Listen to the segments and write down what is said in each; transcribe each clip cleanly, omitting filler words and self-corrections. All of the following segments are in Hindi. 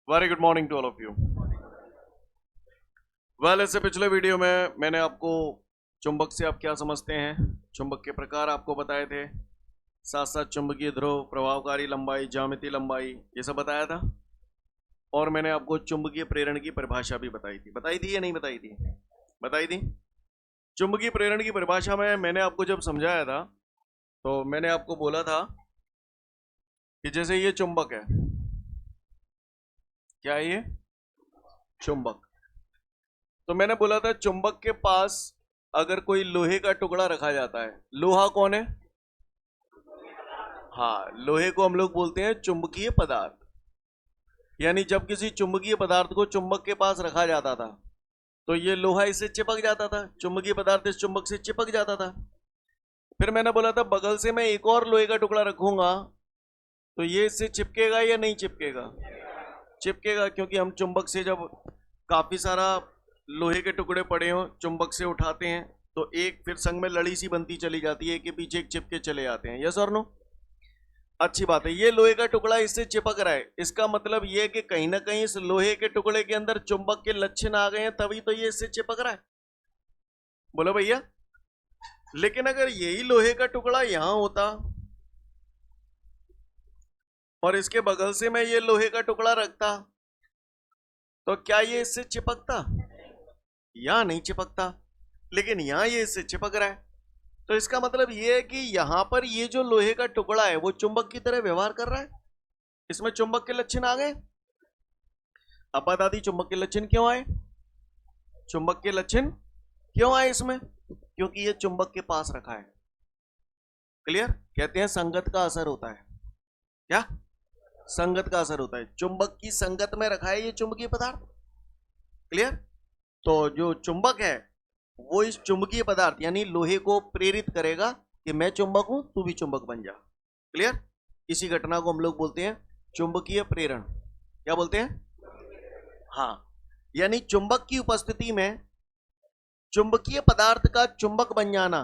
Very good morning to all of you. Well, इससे पिछले वीडियो में मैंने आपको चुंबक से आप क्या समझते हैं, चुंबक के प्रकार आपको बताए थे, साथ साथ चुंबकीय ध्रुव, प्रभावकारी लंबाई, ज्यामितीय लंबाई, ये सब बताया था। और मैंने आपको चुंबकीय प्रेरण की परिभाषा भी बताई थी या नहीं बताई थी? बताई थी। चुंबकीय प्रेरण की परिभाषा में मैंने आपको जब समझाया था तो मैंने आपको बोला था कि जैसे ये चुंबक है, क्या है ये? चुंबक। तो मैंने बोला था चुंबक के पास अगर कोई लोहे का टुकड़ा रखा जाता है, लोहा कौन है? हाँ, लोहे को हम लोग बोलते हैं चुंबकीय पदार्थ। यानी जब किसी चुंबकीय पदार्थ को चुंबक के पास रखा जाता था तो ये लोहा इससे चिपक जाता था, चुंबकीय पदार्थ इस चुंबक से चिपक जाता था। फिर मैंने बोला था बगल से मैं एक और लोहे का टुकड़ा रखूंगा तो ये इससे चिपकेगा या नहीं चिपकेगा? चिपकेगा, क्योंकि हम चुंबक से जब काफी सारा लोहे के टुकड़े पड़े हों चुंबक से उठाते हैं तो एक फिर संग में लड़ी सी बनती चली जाती है, एक के पीछे एक चिपके चले जाते हैं। यस और नो? अच्छी बात है। ये लोहे का टुकड़ा इससे चिपक रहा है, इसका मतलब ये है कि कहीं ना कहीं इस लोहे के टुकड़े के अंदर चुंबक के लक्षण आ गए हैं, तभी तो ये इससे चिपक रहा है। बोलो भैया। लेकिन अगर यही लोहे का टुकड़ा यहां होता और इसके बगल से मैं ये लोहे का टुकड़ा रखता तो क्या ये इससे चिपकता? यहां नहीं चिपकता, लेकिन यहां ये इससे चिपक रहा है। तो इसका मतलब ये है कि यहां पर ये जो लोहे का टुकड़ा है वो चुंबक की तरह व्यवहार कर रहा है, इसमें चुंबक के लक्षण आ गए। अब बता दी चुंबक के लक्षण क्यों आए? चुंबक के लक्षण क्यों आए इसमें? क्योंकि ये चुंबक के पास रखा है। क्लियर? कहते हैं संगत का असर होता है। क्या? संगत का असर होता है। चुंबक की संगत में रखा है ये चुंबकीय पदार्थ। क्लियर? तो जो चुंबक है वो इस चुंबकीय पदार्थ यानी लोहे को प्रेरित करेगा कि मैं चुंबक हूं, तू भी चुंबक बन जा। क्लियर? इसी घटना को हम लोग बोलते हैं चुंबकीय प्रेरण। क्या बोलते हैं? हाँ, यानी चुंबक की उपस्थिति में चुंबकीय पदार्थ का चुंबक बन जाना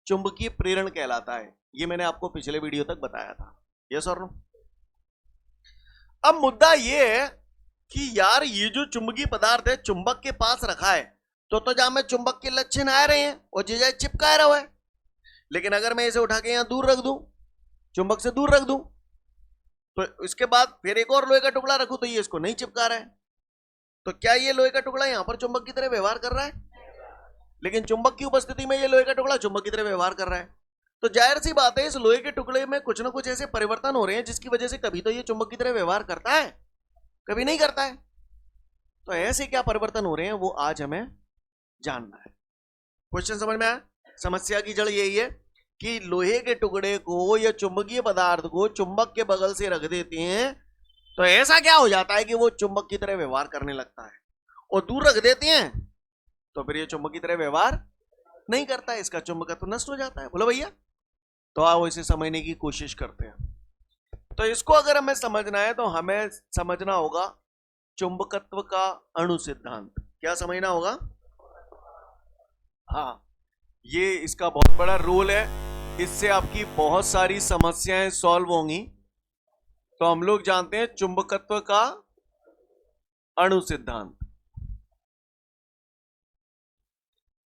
चुंबकीय प्रेरण कहलाता है। ये मैंने आपको पिछले वीडियो तक बताया था। यस और नो? अब मुद्दा ये है कि यार ये जो चुंबकीय पदार्थ है चुंबक के पास रखा है तो जहां में चुंबक के लक्षण आ रहे हैं और जिसे चिपकाए रहा है। लेकिन अगर मैं इसे उठा के यहां दूर रख दूं, चुंबक से दूर रख दूं, तो इसके बाद फिर एक और लोहे का टुकड़ा रखूं तो ये इसको नहीं चिपका रहा है। तो क्या ये लोहे का टुकड़ा यहां पर चुंबक की तरह व्यवहार कर रहा है? लेकिन चुंबक की उपस्थिति में ये लोहे का टुकड़ा चुंबक की तरह व्यवहार कर रहा है। तो जाहिर सी बात है इस लोहे के टुकड़े में कुछ ना कुछ ऐसे परिवर्तन हो रहे हैं जिसकी वजह से कभी तो ये चुंबक की तरह व्यवहार करता है, कभी नहीं करता है। तो ऐसे क्या परिवर्तन हो रहे हैं वो आज हमें जानना है। क्वेश्चन समझ में आया? समस्या की जड़ यही है कि लोहे के टुकड़े को या चुंबकीय पदार्थ को चुंबक के बगल से रख देते हैं तो ऐसा क्या हो जाता है कि वो चुंबक की तरह व्यवहार करने लगता है, और दूर रख देते हैं तो फिर ये चुंबक की तरह व्यवहार नहीं करता है, इसका चुंबकत्व नष्ट हो जाता है। बोलो भैया। तो आओ इसे समझने की कोशिश करते हैं। तो इसको अगर हमें समझना है तो हमें समझना होगा चुंबकत्व का अणु सिद्धांत। क्या समझना होगा? हाँ, ये इसका बहुत बड़ा रोल है, इससे आपकी बहुत सारी समस्याएं सॉल्व होंगी। तो हम लोग जानते हैं चुंबकत्व का अणु सिद्धांत।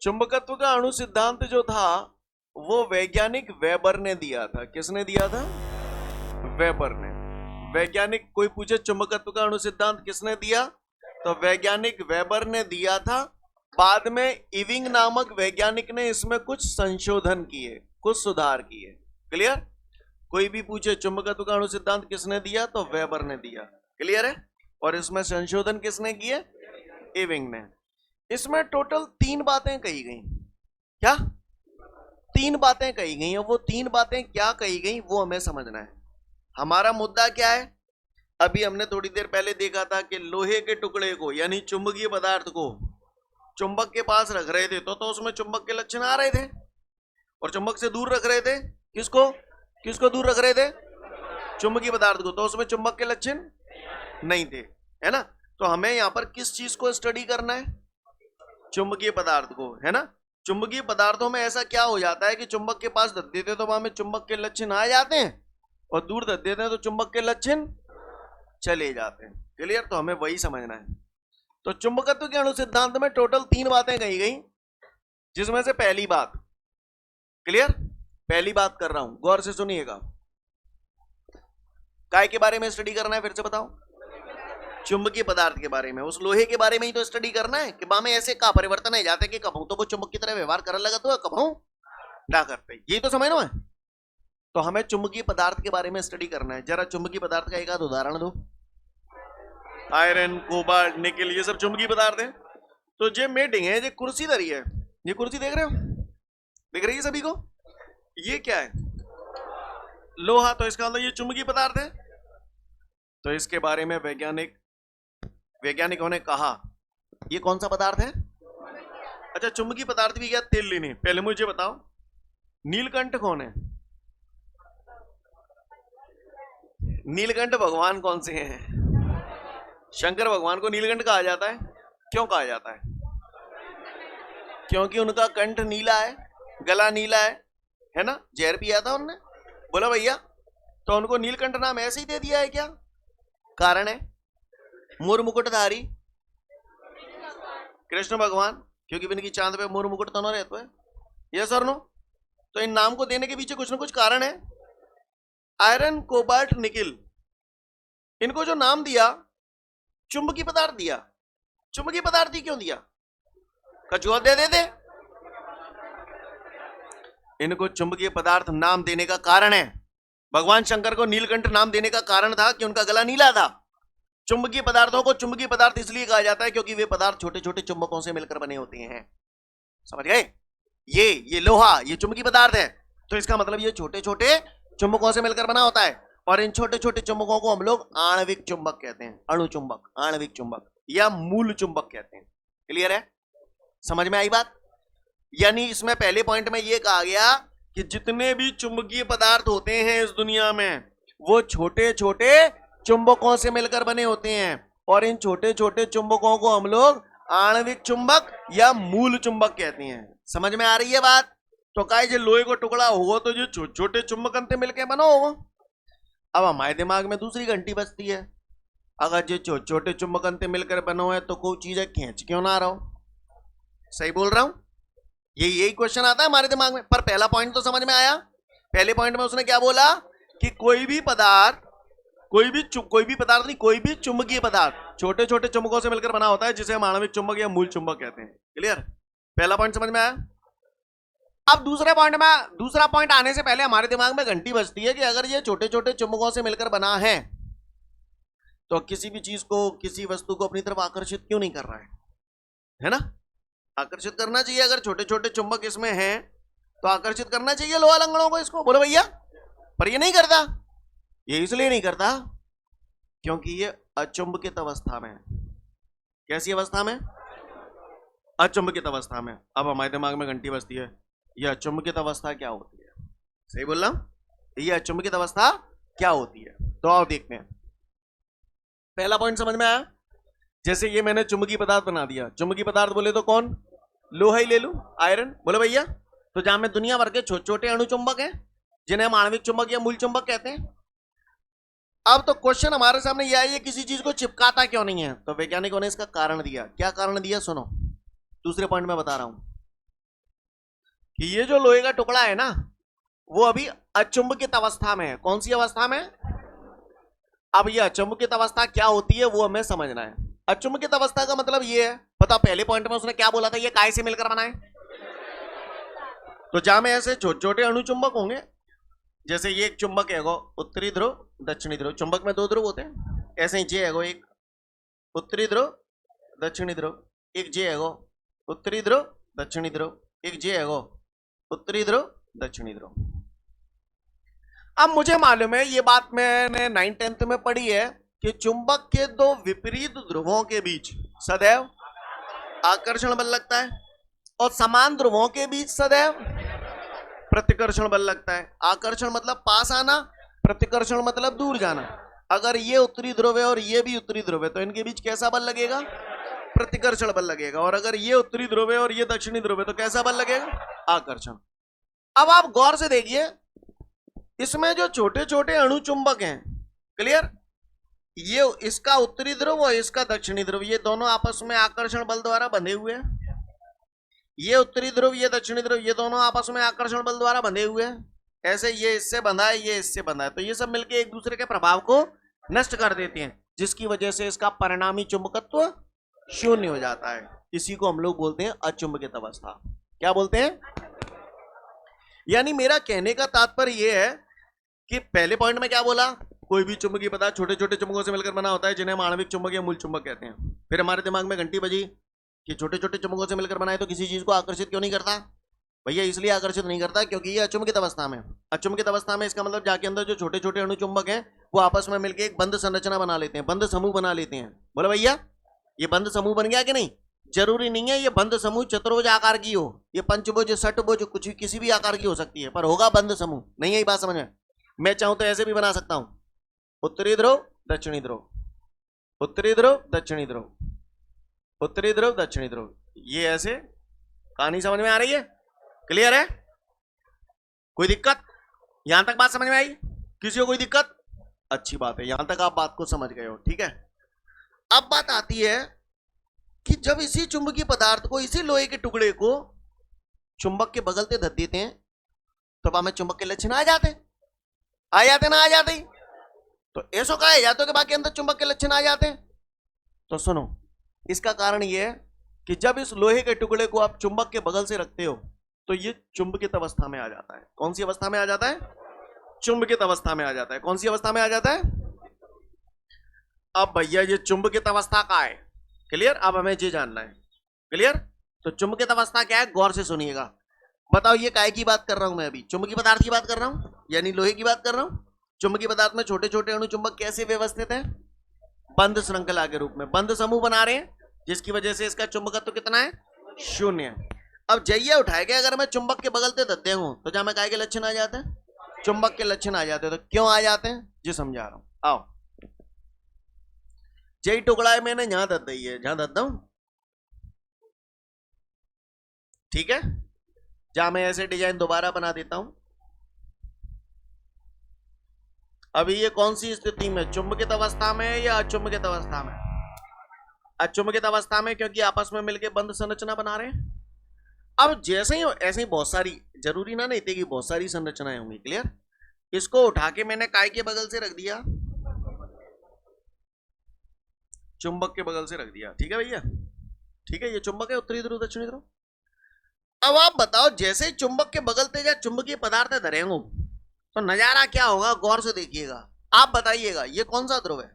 चुंबकत्व का अणु सिद्धांत जो था वो वैज्ञानिक वेबर ने दिया था। किसने दिया था? वेबर ने। वैज्ञानिक, कोई पूछे चुंबकत्व का अणु सिद्धांत किसने दिया तो वैज्ञानिक वेबर ने दिया था। बाद में इविंग नामक वैज्ञानिक ने इसमें कुछ संशोधन किए, कुछ सुधार किए। क्लियर? कोई भी पूछे चुंबकत्व का अणु सिद्धांत किसने दिया तो वेबर ने दिया। क्लियर है? और इसमें संशोधन किसने किए? इविंग ने। इसमें टोटल 3 बातें कही गई। क्या? 3 बातें कही गई, और वो 3 बातें क्या कही गई वो हमें समझना है। हमारा मुद्दा क्या है? अभी हमने थोड़ी देर पहले देखा था कि लोहे के टुकड़े को यानी चुंबकीय पदार्थ को चुंबक के पास रख रहे थे तो उसमें चुंबक के लक्षण आ रहे थे, और चुंबक से दूर रख रहे थे किसको? किसको दूर रख रहे थे? चुंबकीय पदार्थ को, तो उसमें चुंबक के लक्षण नहीं थे, है ना? तो हमें यहां पर किस चीज को स्टडी करना है? चुंबकीय पदार्थ को, है ना? चुंबकीय पदार्थों में ऐसा क्या हो जाता है कि चुंबक के पास रख देते तो वहां में चुंबक के लक्षण आ जाते हैं, और दूर रख देते हैं तो चुंबक के लक्षण चले जाते हैं। क्लियर? तो हमें वही समझना है। तो चुंबकत्व के अणु सिद्धांत में टोटल 3 बातें कही गई, जिसमें से पहली बात, क्लियर, पहली बात कर रहा हूं, गौर से सुनिएगा। काय के बारे में स्टडी करना है, फिर से बताओ? चुंबकीय पदार्थ के बारे में। उस लोहे के बारे में ही तो स्टडी करना है कि बामे ऐसे का परिवर्तन है जाते कि कभू तो वो चुंबक की तरह व्यवहार करने लगा तो कभू ना करते, यही तो समझ लो है। तो हमें चुंबकीय पदार्थ के बारे में स्टडी करना है। जरा चुंबकीय पदार्थ का एक आध उदाहरण दो। आयरन, कोबाल्ट, निकेल, ये सब चुंबकीय पदार्थ है। तो ये मेटिंग है, ये कुर्सी धरी है, ये कुर्सी देख रहे हो, दिख रही है सभी को? ये क्या है? लोहा। तो इसका मतलब ये चुंबकीय पदार्थ है। तो इसके बारे में वैज्ञानिकों ने कहा ये कौन सा पदार्थ है? अच्छा, चुंबकीय पदार्थ भी क्या? तेल नहीं। पहले मुझे बताओ, नीलकंठ कौन है? नीलकंठ भगवान कौन से हैं? शंकर भगवान को नीलकंठ कहा जाता है। क्यों कहा जाता है? क्योंकि उनका कंठ नीला है, गला नीला है ना? जहर पिया था उनने, बोला भैया, तो उनको नीलकंठ नाम ऐसे ही दे दिया है क्या? कारण है मोर मुकुटधारी कृष्ण भगवान, क्योंकि इनकी चांद पे मोर मुकुट तो न रहता है। यस और नो? तो इन नाम को देने के पीछे कुछ ना कुछ कारण है। आयरन, कोबाल्ट, निकिल, इनको जो नाम दिया, चुंबकीय पदार्थ दिया। चुंबकीय पदार्थ ही क्यों दिया? कचुआ दे दे। इनको चुंबकीय पदार्थ नाम देने का कारण है, भगवान शंकर को नीलकंठ नाम देने का कारण था कि उनका गला नीला था। चुंबकीय पदार्थों को चुंबकीय पदार्थ इसलिए कहा जाता है क्योंकि वे पदार्थ छोटे छोटे चुंबकों से मिलकर बने होते हैं। समझ गए? ये लोहा, ये चुंबकीय पदार्थ है। तो इसका मतलब ये छोटे छोटे चुंबकों से मिलकर बना होता है, और इन छोटे छोटे चुंबकों को हम लोग आणविक चुंबक कहते हैं। अणु चुंबक, आणविक चुंबक या मूल चुंबक कहते हैं। क्लियर है? समझ में आई बात? यानी इसमें पहले पॉइंट में यह कहा गया कि जितने भी चुंबकीय पदार्थ होते हैं इस दुनिया में, वो छोटे छोटे चुंबकों से मिलकर बने होते हैं, और इन छोटे छोटे चुंबकों को हम लोग आणविक चुंबक या मूल चुंबक कहते हैं। समझ में आ रही है बात? तो काय जो लोहे को टुकड़ा होगा तो जो छोटे छोटे चुंबक अंते मिलकर बना होगा। अब हमारे दिमाग में दूसरी घंटी बजती है, अगर जो छोटे छोटे चुंबक अंते मिलकर बनो है तो कोई चीज खींच क्यों ना रहा हो? सही बोल रहा हूं? यही क्वेश्चन आता है हमारे दिमाग में। पर पहला पॉइंट तो समझ में आया। पहले पॉइंट में उसने क्या बोला कि कोई भी पदार्थ नहीं, कोई भी चुंबकीय पदार्थ छोटे छोटे चुंबकों से मिलकर बना होता है, जिसे हम आणविक चुंबक या मूल चुंबक कहते हैं। क्लियर? पहला पॉइंट समझ में आया। अब दूसरा पॉइंट आने से पहले हमारे दिमाग में घंटी बजती है कि अगर ये छोटे छोटे चुंबकों से मिलकर बना है तो किसी भी चीज को, किसी वस्तु को अपनी तरफ आकर्षित क्यों नहीं कर रहा है ना? आकर्षित करना चाहिए। अगर छोटे छोटे चुंबक इसमें हैं तो आकर्षित करना चाहिए लोहा लंगड़ों को, इसको। बोलो भैया। पर ये नहीं करता। ये इसलिए नहीं करता क्योंकि ये अचुंबकित अवस्था में है। कैसी अवस्था में? अचुंबकित अवस्था में। अब हमारे दिमाग में घंटी बजती है, यह अचुंबकित अवस्था क्या होती है? सही बोल रहा हूं? यह अचुंबकित अवस्था क्या होती है? तो आओ देखते हैं। पहला पॉइंट समझ में आया? जैसे ये मैंने चुंबकीय पदार्थ बना दिया। चुंबकीय पदार्थ बोले तो कौन? लोहा ही ले लूं, आयरन। बोले भैया। तो जहां में दुनिया भर के छोटे छोटे अणु चुंबक हैं, जिन्हें हम आणविक चुंबक या मूल चुंबक कहते हैं। अब तो क्वेश्चन हमारे सामने यह है, ये किसी चीज को चिपकाता क्यों नहीं है? तो वैज्ञानिकों ने इसका कारण दिया। क्या कारण दिया? सुनो, दूसरे पॉइंट में बता रहा हूं कि ये जो लोहे का टुकड़ा है ना, वो अभी अचुंबकित अवस्था में है। कौन सी अवस्था में? अब ये अचुंबकित अवस्था क्या होती है वो हमें समझना है। अचुंबकित अवस्था का मतलब ये है, पता पहले पॉइंट में उसने क्या बोला था, ये काय से मिलकर बना है? तो जहां में ऐसे छोटे छोटे अणु चुंबक होंगे, जैसे ये एक चुंबक है, उत्तरी ध्रुव, दक्षिणी ध्रुव। चुंबक में 2 ध्रुव होते हैं। ऐसे ही जे है, एक उत्तरी ध्रुव, दक्षिणी ध्रुव। एक जे है, उत्तरी ध्रुव, दक्षिणी ध्रुव। एक जे है, उत्तरी ध्रुव, दक्षिणी ध्रुव। अब मुझे मालूम है, ये बात मैंने 9th-10th में पढ़ी है कि चुंबक के 2 विपरीत ध्रुवों के बीच सदैव आकर्षण बल लगता है, और समान ध्रुवों के बीच सदैव प्रतिकर्षण बल लगता है। आकर्षण मतलब पास आना, प्रतिकर्षण मतलब दूर जाना। अगर ये उत्तरी ध्रुव है और ये भी उत्तरी ध्रुव है तो इनके बीच कैसा बल लगेगा? प्रतिकर्षण बल लगेगा। और अगर ये उत्तरी ध्रुव है और ये दक्षिणी ध्रुव है तो कैसा बल लगेगा? आकर्षण। अब आप गौर से देखिए, इसमें जो छोटे छोटे अणु चुंबक हैं, क्लियर, ये इसका उत्तरी ध्रुव और इसका दक्षिणी ध्रुव, ये दोनों आपस में आकर्षण बल द्वारा बंधे हुए हैं। ये उत्तरी ध्रुव, ये दक्षिणी ध्रुव, ये दोनों आपस में आकर्षण बल द्वारा बंधे हुए हैं। ऐसे ये इससे बंधा है, ये इससे बंधा है, तो ये सब मिलके एक दूसरे के प्रभाव को नष्ट कर देते हैं, जिसकी वजह से इसका परिणामी चुंबकत्व शून्य हो जाता है। इसी को हम लोग बोलते हैं अचुंबकित अवस्था। क्या बोलते हैं? यानी मेरा कहने का तात्पर्य यह है कि पहले पॉइंट में क्या बोला, कोई भी चुंबकीय पदार्थ छोटे छोटे चुंबकों से मिलकर बना होता है, जिन्हें हम आणविक चुंबक या मूल चुंबक कहते हैं। फिर हमारे दिमाग में घंटी बजी कि छोटे छोटे चुंबकों से मिलकर बनाए तो किसी चीज को आकर्षित क्यों नहीं करता? भैया इसलिए आकर्षित नहीं करता क्योंकि ये अचुंबकित अवस्था में। अचुंबकित अवस्था में इसका मतलब जाके अंदर जो छोटे छोटे अणु चुंबक हैं वो आपस में मिलकर एक बंध संरचना बना लेते हैं, बंध समूह बना लेते हैं। बोलो भैया, ये बंध समूह बन गया कि नहीं? जरूरी नहीं है ये बंध समूह चतुर्भुज आकार की हो, ये पंचभुज षटभुज कुछ किसी भी आकार की हो सकती है, पर होगा बंध समूह। नहीं है ये बात समझ में? मैं चाहूं तो ऐसे भी बना सकता हूं, उत्तरी ध्रुव दक्षिणी ध्रुव, उत्तरी ध्रुव दक्षिणी ध्रुव, उत्तरी ध्रुव दक्षिणी ध्रुव। ये ऐसे कहानी समझ में आ रही है? क्लियर है? कोई दिक्कत? यहां तक बात समझ में आई? किसी को कोई दिक्कत? अच्छी बात है, यहां तक आप बात को समझ गए हो। ठीक है, अब बात आती है कि जब इसी चुंबकीय पदार्थ को, इसी लोहे के टुकड़े को चुंबक के बगल से धर देते हैं तो हमें चुंबक के लक्षण आ जाते ना? आ जाते। तो ऐसा कहा जाता है कि बाकी अंदर चुंबक के लक्षण आ जाते हैं। तो सुनो, इसका कारण यह है कि जब इस लोहे के टुकड़े को आप चुंबक के बगल से रखते हो तो ये चुंबकित अवस्था में आ जाता है। कौन सी अवस्था में आ जाता है? चुंबकित अवस्था में आ जाता है। कौन सी अवस्था में आ जाता है? अब भैया ये चुंबकित अवस्था का है, क्लियर? अब हमें ये जानना है, क्लियर? तो चुंबकित अवस्था क्या है, गौर से सुनिएगा। बताओ ये काय की बात कर रहा हूं मैं? अभी चुंबकीय पदार्थ की बात कर रहा हूं, यानी लोहे की बात कर रहा हूं। चुंबकीय पदार्थ में छोटे छोटे अणु चुंबक कैसे व्यवस्थित है? बंध श्रृंखला के रूप में बंध समूह बना रहे हैं, जिसकी वजह से इसका चुंबकत्व कितना है? शून्य है। अब जइया उठाए गए, अगर मैं चुंबक के बगल से धरते हूं तो क्या मैं काय के लक्षण आ जाते हैं? चुंबक के लक्षण आ जाते हैं। तो क्यों आ जाते हैं जी समझा रहा हूं, आओ। जय टुकड़ा है मैंने यहां धर दी है, जहां धरता हूं, ठीक है? जहां मैं ऐसे डिजाइन दोबारा बना देता हूं। अभी ये कौन सी स्थिति में, चुंबकित अवस्था में या अचुंबकित अवस्था में? अचुंबकित अवस्था में, क्योंकि आपस में मिलकर बंध संरचना बना रहे हैं। अब जैसे ही ऐसे ही बहुत सारी, जरूरी ना नहीं थी कि बहुत सारी संरचनाएं होंगी, क्लियर? इसको उठा के मैंने काय के बगल से रख दिया, चुंबक के बगल से रख दिया, ठीक है भैया? ठीक है, ये चुंबक है, उत्तरी ध्रुव दक्षिणी ध्रुव। अब आप बताओ, जैसे ही चुंबक के बगल से या चुंबकीय पदार्थ धरेंगे तो नजारा क्या होगा? गौर से देखिएगा, आप बताइएगा ये कौन सा ध्रुव है?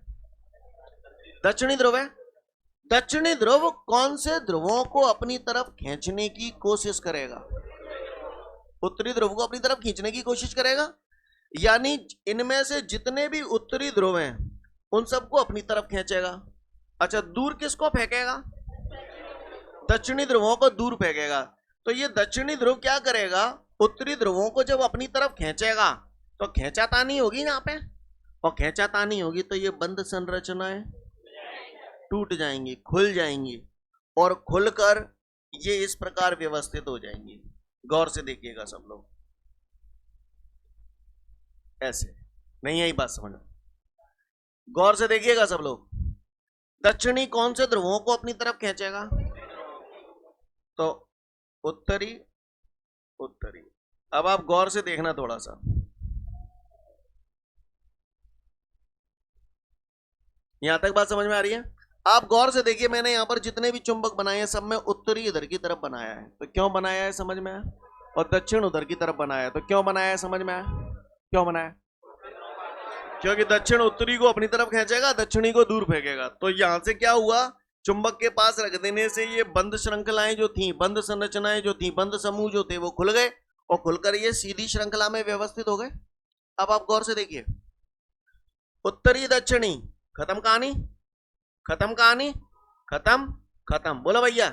दक्षिणी ध्रुव है। दक्षिणी ध्रुव कौन से ध्रुवों को अपनी तरफ खींचने की कोशिश करेगा? उत्तरी ध्रुव को अपनी तरफ खींचने की कोशिश करेगा, यानी इनमें से जितने भी उत्तरी ध्रुव हैं उन सबको अपनी तरफ खींचेगा। अच्छा, दूर किसको फेंकेगा? दक्षिणी ध्रुवों को दूर फेंकेगा। तो ये दक्षिणी ध्रुव क्या करेगा? उत्तरी ध्रुवों को जब अपनी तरफ खींचेगा तो खींचातानी होगी यहाँ पे, और खींचातानी होगी तो ये बंध संरचनाएं टूट जाएंगी, खुल जाएंगी, और खुलकर ये इस प्रकार व्यवस्थित हो जाएंगी। गौर से देखिएगा सब लोग, ऐसे नहीं आई बात समझ? गौर से देखिएगा सब लोग। दक्षिणी कौन से ध्रुवों को अपनी तरफ खींचेगा? तो उत्तरी, उत्तरी। अब आप गौर से देखना थोड़ा सा, यहां तक बात समझ में आ रही है? आप गौर से देखिए, मैंने यहां पर जितने भी चुंबक बनाए हैं सब में उत्तरी इधर की तरफ बनाया है। तो क्यों बनाया है समझ में आया? और दक्षिण उधर की तरफ बनाया है, तो क्यों बनाया है समझ में आया? क्यों बनाया? क्योंकि दक्षिण उत्तरी को अपनी तरफ खींचेगा, दक्षिणी को दूर फेंकेगा। तो यहां से क्या हुआ? चुंबक के पास रख देने से ये बंध श्रृंखलाएं जो थी, बंध संरचनाएं जो थी, बंध समूह जो थे वो खुल गए, और खुलकर ये सीधी श्रृंखला में व्यवस्थित हो गए। अब आप गौर से देखिए, उत्तरी दक्षिणी, खत्म कहानी, खत्म कहानी, खत्म खत्म। बोलो भैया,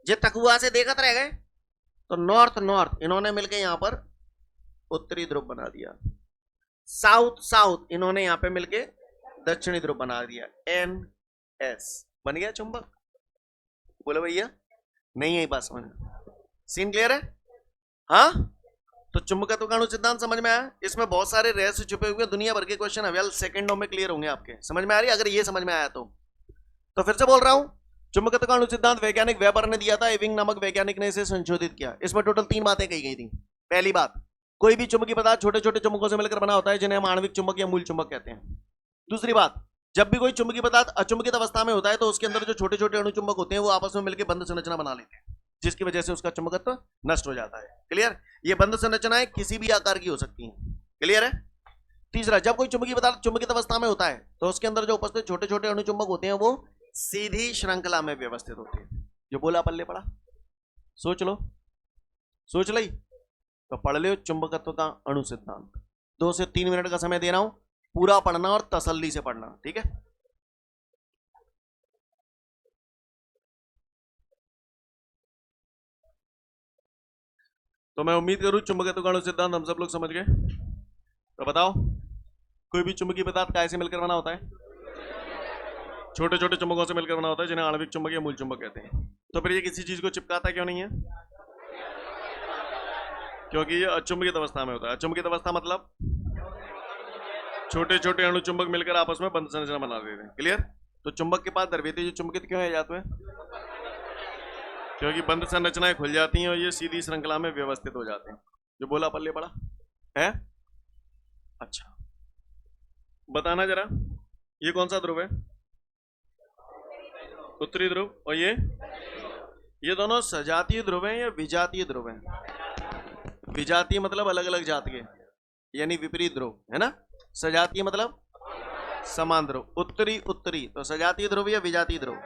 जे तकुआ से देखत रह गए तो नॉर्थ नॉर्थ इन्होंने मिलकर यहां पर उत्तरी ध्रुव बना दिया, साउथ साउथ इन्होंने यहां पे मिलके दक्षिणी ध्रुव बना दिया, NS बन गया चुंबक। बोलो भैया, नहीं है बात समझ? सीन क्लियर है? हाँ, तो चुंबकत्व का अणु सिद्धांत समझ में आया? इसमें बहुत सारे रहस्य छुपे हुए, दुनिया भर के क्वेश्चन अवेल सेकंडों में क्लियर होंगे आपके। समझ में आ रही है? अगर ये समझ में आया तो फिर से बोल रहा हूं, चुंबकत्व का अणु सिद्धांत वैज्ञानिक वेबर ने दिया था, एविंग नामक वैज्ञानिक ने इसे संशोधित किया। इसमें टोटल 3 बातें कही गई थी। पहली बात, कोई भी चुंबकीय पदार्थ छोटे छोटे चुंबकों से मिलकर बना होता है, जिन्हें हम आणविक चुंबक या मूल चुंबक कहते हैं। दूसरी बात, जब भी कोई चुंबकीय पदार्थ अचुंबकित अवस्था में होता है तो उसके अंदर जो छोटे छोटे अणु चुंबक होते हैं वो आपस में मिलकर बंध संरचना बना लेते हैं, जिसकी वजह से उसका चुंबकत्व नष्ट हो जाता है। क्लियर? ये बंध संरचनाएं किसी भी आकार की हो सकती हैं। क्लियर है? तीसरा, जब कोई चुंबकीय पदार्थ चुंबकित अवस्था में होता है तो उसके अंदर जो उपस्थित छोटे छोटे अणु चुंबक होते हैं वो सीधी श्रृंखला में व्यवस्थित होते हैं। जो बोला पल्ले पड़ा, सोच लो, सोच ली तो पढ़ लो चुंबकत्व का अणु सिद्धांत। 2 से 3 मिनट का समय दे रहा हूं, पूरा पढ़ना और तसल्ली से पढ़ना, ठीक है? तो मैं उम्मीद करूं चुंबकत्व का अणु सिद्धांत हम सब लोग समझ गए। तो बताओ, कोई भी चुंबकीय पदार्थ कैसे मिलकर बना होता है? छोटे छोटे चुंबकों से मिलकर बना होता है, जिन्हें आणविक चुंबक या मूल चुंबक कहते हैं। तो फिर ये किसी चीज को चिपकाता क्यों नहीं है? क्योंकि ये अचुंबकित अवस्था में होता है। अचुंबकित अवस्था मतलब छोटे छोटे अणु चुंबक मिलकर आपस में बंध संरचना बना देते हैं। क्लियर? तो चुंबक के पास द्रव्यता जो चुंबकित क्यों है जाते हैं? क्योंकि बंध संरचनाएं खुल जाती हैं और ये सीधी श्रृंखला में व्यवस्थित हो जाते हैं। जो बोला पल्ले पड़ा है? अच्छा, बताना जरा, ये कौन सा ध्रुव है? उत्तरी ध्रुव। और ये दोनों सजातीय ध्रुव हैं या विजातीय ध्रुव हैं? विजातीय मतलब अलग अलग जात के, यानी विपरीत ध्रुव, है ना? सजातीय मतलब समान ध्रुव। उत्तरी उत्तरी, तो सजातीय ध्रुव या विजातीय ध्रुव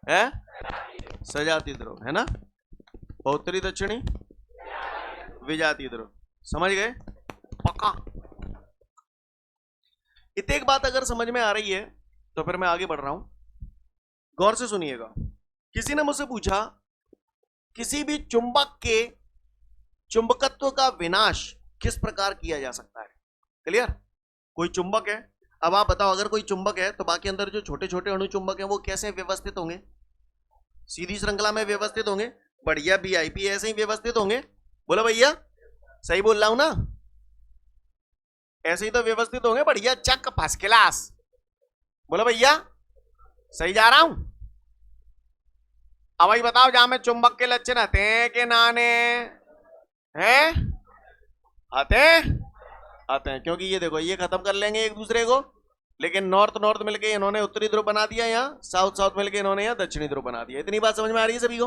है? सजातीय ध्रुव, है ना? और उत्तरी दक्षिणी विजातीय ध्रुव। समझ गए? पक्का? इतने एक बात अगर समझ में आ रही है तो फिर मैं आगे बढ़ रहा हूं, गौर से सुनिएगा। किसी ने मुझसे पूछा, किसी भी चुंबक के चुंबकत्व का विनाश किस प्रकार किया जा सकता है? क्लियर? कोई चुंबक है, अब आप बताओ, अगर कोई चुंबक है तो बाकी अंदर जो छोटे छोटे अणु चुंबक हैं वो कैसे व्यवस्थित होंगे? सीधी श्रृंखला में व्यवस्थित होंगे, बढ़िया वीआईपी ऐसे ही व्यवस्थित होंगे। बोलो भैया, सही बोल रहा हूं ना? ऐसे ही तो व्यवस्थित होंगे, बढ़िया चक फर्स्ट क्लास। बोलो भैया, सही जा रहा हूं? अब भाई बताओ, जहां में चुंबक के लक्षण आते हैं कि नाने हैं? आते हैं, क्योंकि ये देखो, ये खत्म कर लेंगे एक दूसरे को, लेकिन नॉर्थ नॉर्थ मिलके इन्होंने उत्तरी ध्रुव बना दिया, यहाँ साउथ साउथ मिलके इन्होंने यहाँ दक्षिणी ध्रुव बना दिया। इतनी बात समझ में आ रही है सभी को?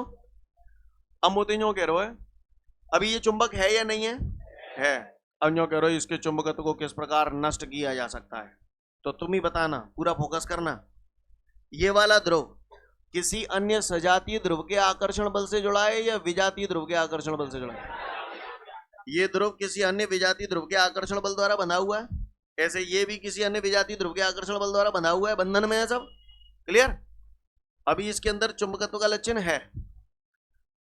अब मोती जो कह रहे हो, अभी ये चुंबक है या नहीं है? अब जो कह रहे हो इसके चुंबकत्व को किस प्रकार नष्ट किया जा सकता है, तो तुम ही बताना, पूरा फोकस करना। ये वाला ध्रुव किसी अन्य सजातीय ध्रुव के आकर्षण बल से जुड़ा है या विजातीय ध्रुव के आकर्षण बल से जुड़ा है? ये ध्रुव किसी अन्य विजातीय ध्रुव के आकर्षण बल द्वारा बंधा हुआ है, ऐसे ये भी किसी अन्य विजातीय ध्रुव के आकर्षण बल द्वारा बंधा हुआ है, बंधन में है सब। क्लियर? अभी इसके अंदर चुंबकत्व का लक्षण है।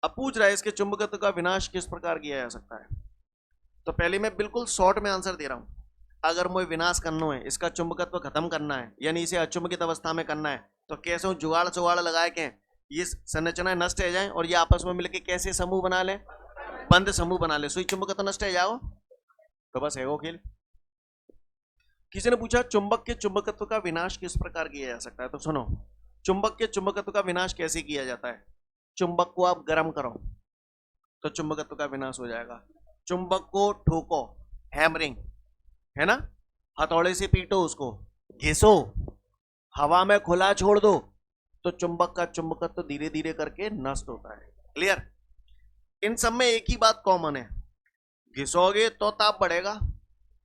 अब पूछ रहा है इसके चुंबकत्व का विनाश किस प्रकार किया जा सकता है। तो पहले मैं बिल्कुल शॉर्ट में आंसर दे रहा हूं, अगर मुझे विनाश करना है, इसका चुंबकत्व खत्म करना है, यानी इसे अचुंबकित अवस्था में करना है, तो कैसे जुगाड़ चुगाड़ लगाए के ये संरचनाएं नष्ट हो जाए और ये आपस में मिलकर कैसे समूह बना ले, बंद समूह बना ले, सुई चुंबकत्व नष्ट हो जाओ, तो बस है वो खेल। किसी ने पूछा चुंबक के चुंबकत्व का विनाश किस प्रकार किया जा सकता है, तो सुनो, चुंबक के चुंबकत्व का विनाश कैसे किया जाता है। चुंबक को आप गर्म करो तो चुंबकत्व का विनाश हो जाएगा। चुंबक को ठोको, हैमरिंग, है ना, हथौड़े से पीटो, उसको घिसो, हवा में खुला छोड़ दो, तो चुंबक का चुंबकत्व धीरे धीरे करके नष्ट होता है। क्लियर? इन सब में एक ही बात कॉमन है, घिसोगे तो ताप बढ़ेगा,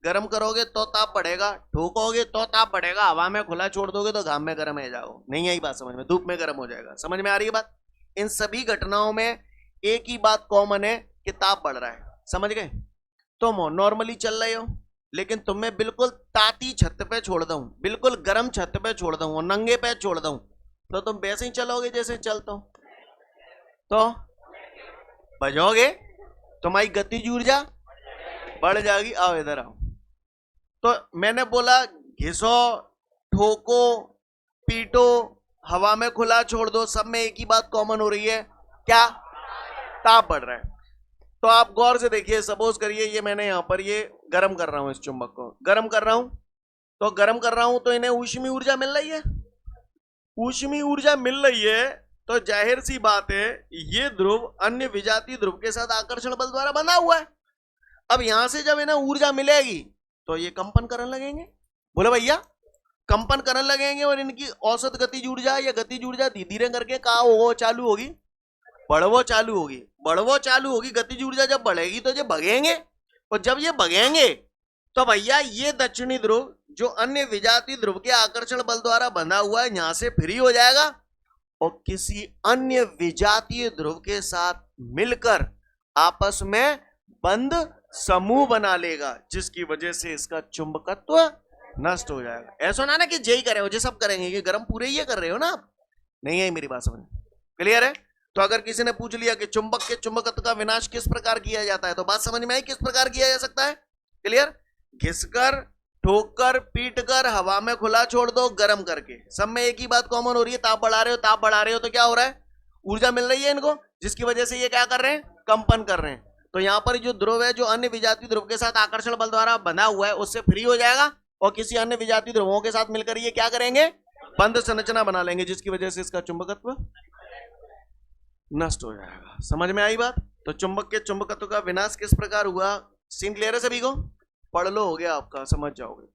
गर्म करोगे तो ताप बढ़ेगा, ठोकोगे तो ताप बढ़ेगा, हवा में खुला छोड़ दोगे तो घाम में गर्म हो जाओ। नहीं आई बात समझ में? धूप में गर्म हो जाएगा। समझ में आ रही है बात? इन सभी घटनाओं में एक ही बात कॉमन है कि ताप बढ़ रहा है। समझ गए? तुम नॉर्मली चल रहे हो, लेकिन तुम्हें बिल्कुल ताती छत पे छोड़ दूं, बिल्कुल गर्म छत पे छोड़ दूं और नंगे पैर छोड़ दूं, तो तुम वैसे ही चलोगे जैसे चलता हूं, तो बजोगे, तुम्हारी गतिज ऊर्जा बढ़ जाएगी। आओ इधर आओ। तो मैंने बोला घिसो, ठोको, पीटो, हवा में खुला छोड़ दो, सब में एक ही बात कॉमन हो रही है, क्या? ताप बढ़ रहा है। तो आप गौर से देखिए, सपोज करिए ये मैंने यहां पर ये गर्म कर रहा हूं, इस चुंबक को गर्म कर रहा हूं, तो गर्म कर रहा हूं तो इन्हें ऊष्मीय ऊर्जा मिल रही है, ऊष्मीय ऊर्जा मिल रही है, तो जाहिर सी बात है ये ध्रुव अन्य विजातीय ध्रुव के साथ आकर्षण बल द्वारा बंधा हुआ है। अब यहां से जब इन्हें ऊर्जा मिलेगी तो ये कंपन करने लगेंगे, बोले भैया कंपन करने लगेंगे, और इनकी औसत गतिज ऊर्जा या गतिज ऊर्जा धीरे धीरे करके कहा हो चालू होगी, बढ़वो चालू होगी, बढ़वो चालू होगी। गतिज ऊर्जा जब बढ़ेगी तो ये भगेंगे, और जब ये भगेंगे तो भैया ये दक्षिणी ध्रुव जो अन्य विजातीय ध्रुव के आकर्षण बल द्वारा बंधा हुआ है यहां से फ्री हो जाएगा और किसी अन्य विजातीय ध्रुव के साथ मिलकर आपस में बंद समूह बना लेगा, जिसकी वजह से इसका चुंबकत्व नष्ट हो जाएगा। ऐसा ना कि जय करे हो, जे सब करेंगे, ये गर्म पूरे ये कर रहे हो ना आप, नहीं है मेरी बात समझ क्लियर है? तो अगर किसी ने पूछ लिया कि चुंबक के चुंबकत्व का विनाश किस प्रकार किया जाता है, तो बात समझ में आई किस प्रकार किया जा सकता है? क्लियर? घिसकर, ठोककर, पीटकर, हवा में खुला छोड़ दो, गर्म करके। सब में एक ही बात कॉमन हो रही है, ताप बढ़ा रहे हो, ताप बढ़ा रहे हो तो क्या हो रहा है? ऊर्जा मिल रही है इनको, जिसकी वजह से ये क्या कर रहे हैं? कंपन कर रहे हैं। तो यहां पर जो ध्रुव है जो अन्य विजातीय ध्रुव के साथ आकर्षण बल द्वारा बंधा हुआ है उससे फ्री हो जाएगा और किसी अन्य विजातीय ध्रुवों के साथ मिलकर ये क्या करेंगे? बंध संरचना बना लेंगे, जिसकी वजह से इसका चुंबकत्व नष्ट हो जाएगा। समझ में आई बात? तो चुंबक के चुंबकत्व का विनाश किस प्रकार हुआ? सीन क्लियर है सभी को? पढ़ लो, हो गया आपका, समझ जाओगे।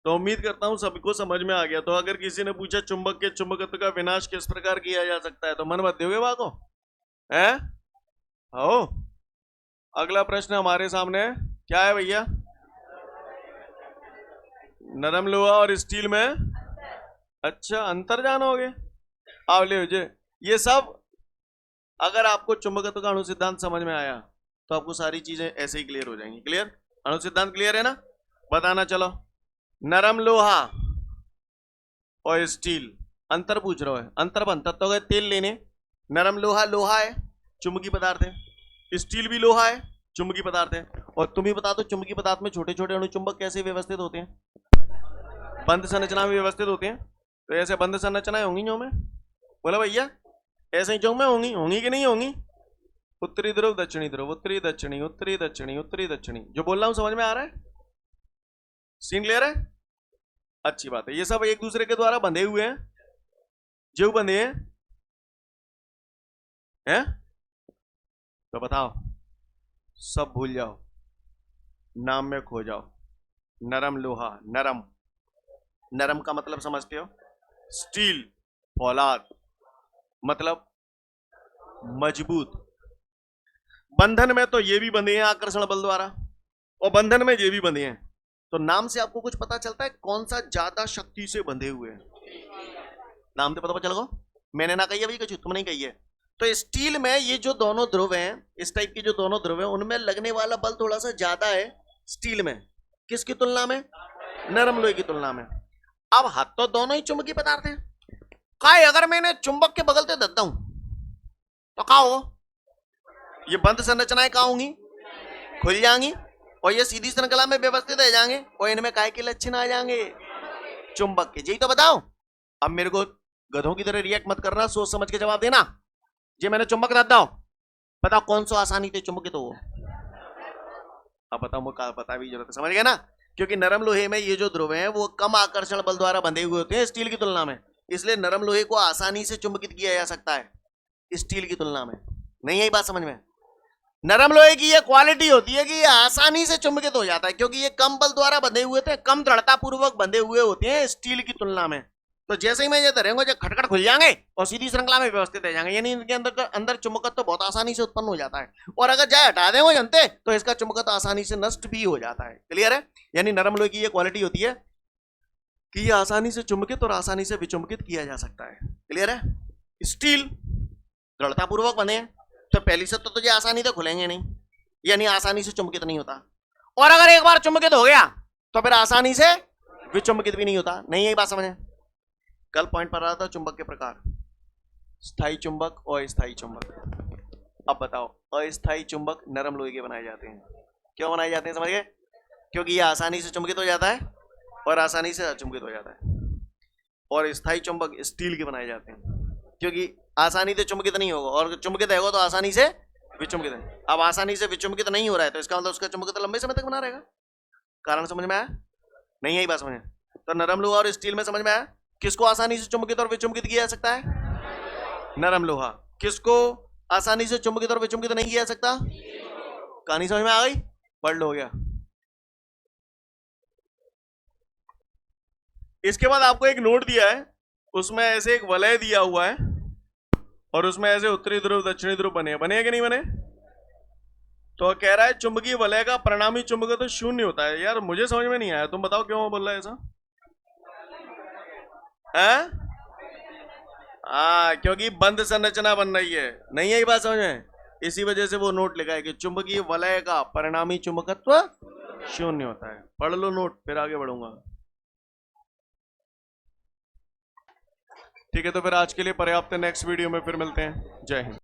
तो उम्मीद करता हूं सभी को समझ में आ गया। तो अगर किसी ने पूछा चुंबक के चुंबकत्व का विनाश किस प्रकार किया जा सकता है, तो मन मत दोगे बात को है? आओ अगला प्रश्न हमारे सामने क्या है भैया? नरम लोहा और स्टील में अच्छा अंतर जानोगे? आओ ले ये सब अगर आपको चुंबकत्व का अणु सिद्धांत समझ में आया तो आपको सारी चीजें ऐसे ही क्लियर हो जाएंगी। क्लियर? अणु सिद्धांत क्लियर है ना? बताना चलो। नरम लोहा और स्टील, अंतर पूछ रहा है। अंतर बनता तो गए तेल लेने। नरम लोहा लोहा है, चुंबकीय पदार्थ है, स्टील भी लोहा है, चुंबकीय पदार्थ है। और तुम ही बता दो चुंबकीय पदार्थ में छोटे छोटे अणु चुंबक कैसे व्यवस्थित होते हैं? बंध संरचना में व्यवस्थित होते हैं। तो ऐसे बंध संरचनाएं होंगी जो में, बोला भैया ऐसे ही जो में होंगी, होंगी कि नहीं होंगी? उत्तरी ध्रुव दक्षिणी ध्रुव, उत्तरी दक्षिणी, उत्तरी दक्षिणी, उत्तरी दक्षिणी। जो बोल रहा हूं समझ में आ रहा है? सीन क्लियर है? अच्छी बात है। ये सब एक दूसरे के द्वारा बंधे हुए हैं, जो बंधे हैं तो बताओ, सब भूल जाओ, नाम में खो जाओ। नरम लोहा, नरम, नरम का मतलब समझते हो? स्टील, फौलाद, मतलब मजबूत। बंधन में तो ये भी बंधे हैं आकर्षण बल द्वारा, और बंधन में ये भी बंधे हैं। तो नाम से आपको कुछ पता चलता है कौन सा ज्यादा शक्ति से बंधे हुए हैं? नाम से पता चल गो। मैंने ना कही है भाई, कुछ तुम नहीं कही है। तो स्टील में ये जो दोनों ध्रुव हैं, इस टाइप की जो दोनों ध्रुव हैं, उनमें लगने वाला बल थोड़ा सा ज्यादा है स्टील में। किसकी तुलना में? नरम लोहे की तुलना में। अब हाथ तो दोनों ही चुंबकीय पदार्थ हैं। काय अगर मैंने चुंबक के बगल से धरता हूं तो क्या हो? ये बंध संरचनाएं कहाँ होंगी? खुल जाएंगी और ये सीधी श्रृंखला में व्यवस्थित रह जाएंगे और इनमें काय के लक्षण आ जाएंगे? चुंबक के। यही तो बताओ। अब मेरे को गधों की तरह रिएक्ट मत करना, सोच समझ के जवाब देना। जी मैंने चुंबक रखता हूं, बताओ कौन सा आसानी से चुंबकित हो? अब बताओ, मुझे पता भी जरूरत है, समझ गया ना? क्योंकि नरम लोहे में ये जो ध्रुव हैं वो कम आकर्षण बल द्वारा बंधे हुए होते हैं स्टील की तुलना में, इसलिए नरम लोहे को आसानी से चुंबकित किया जा सकता है स्टील की तुलना में। नहीं है बात समझ में? नरम लोहे की ये क्वालिटी होती है कि ये आसानी से चुंबकित हो जाता है, क्योंकि ये कम बल द्वारा बंधे हुए थे, कम दृढ़ता पूर्वक बंधे हुए होते हैं स्टील की तुलना में। तो जैसे ही मैं ये धरेंगे जो खटखट खुल जाएंगे और सीधी श्रृंखला में व्यवस्थित रह जाएंगे, यानी इनके अंदर चुंबकत्व तो बहुत आसानी से उत्पन्न हो जाता है। और अगर जाए हटा दें वो जनते तो इसका चुंबकत्व आसानी से नष्ट भी हो जाता है। क्लियर है? यानी नरम लोहे की ये क्वालिटी होती है कि ये आसानी से चुंबकित और आसानी से विचुंबकित किया जा सकता है। क्लियर है? स्टील दृढ़ता पूर्वक बने तो पहली से तो ये आसानी से खुलेंगे नहीं, यानी आसानी से चुंबकित नहीं होता। और अगर एक बार चुंबकित हो गया तो फिर आसानी से विचुंबकित भी नहीं होता। नहीं यही बात समझे? कल पॉइंट पर रहा था चुंबक के प्रकार, स्थायी चुंबक और अस्थायी चुंबक। अब बताओ, अस्थायी चुंबक नरम लोहे के बनाए जाते हैं। क्यों बनाए जाते हैं समझ गए? क्योंकि ये आसानी से चुंबकित हो जाता है और आसानी से अचुंबकित हो जाता है। और स्थायी चुंबक स्टील के बनाए जाते हैं। क्योंकि आसानी से चुंबकित नहीं होगा, और चुंबकित होगा तो आसानी से विचुंबकित है। अब आसानी से विचुंबकित नहीं हो रहा है तो इसका मतलब उसका चुंबकत्व लंबे समय तक बना रहेगा। कारण समझ में आया? नहीं आई बात समझ में? तो नरम लोहा और स्टील में समझ में आया किसको आसानी से चुंबकित और विचुंबकित किया जा सकता है? नरम लोहा। किसको आसानी से चुंबकित और विचुंबकित नहीं किया जा सकता? कहानी समझ में आ गई? पढ़ लो। गया। इसके बाद आपको एक नोट दिया है, उसमें ऐसे एक वलय दिया हुआ है और उसमें ऐसे उत्तरी ध्रुव दक्षिणी ध्रुव बने बने कि नहीं बने? तो कह रहा है चुंबकीय वलय का परिणामी चुंबकत्व तो शून्य होता है। यार मुझे समझ में नहीं आया, तुम बताओ क्यों बोल रहा है ऐसा? है? क्योंकि बंद संरचना बन रही है। नहीं है ये बात समझ में? इसी वजह से वो नोट लिखा है कि चुंबकीय वलय का परिणामी चुंबकत्व शून्य होता है। पढ़ लो नोट, फिर आगे बढ़ूंगा। ठीक है, तो फिर आज के लिए पर्याप्त है। नेक्स्ट वीडियो में फिर मिलते हैं। जय हिंद।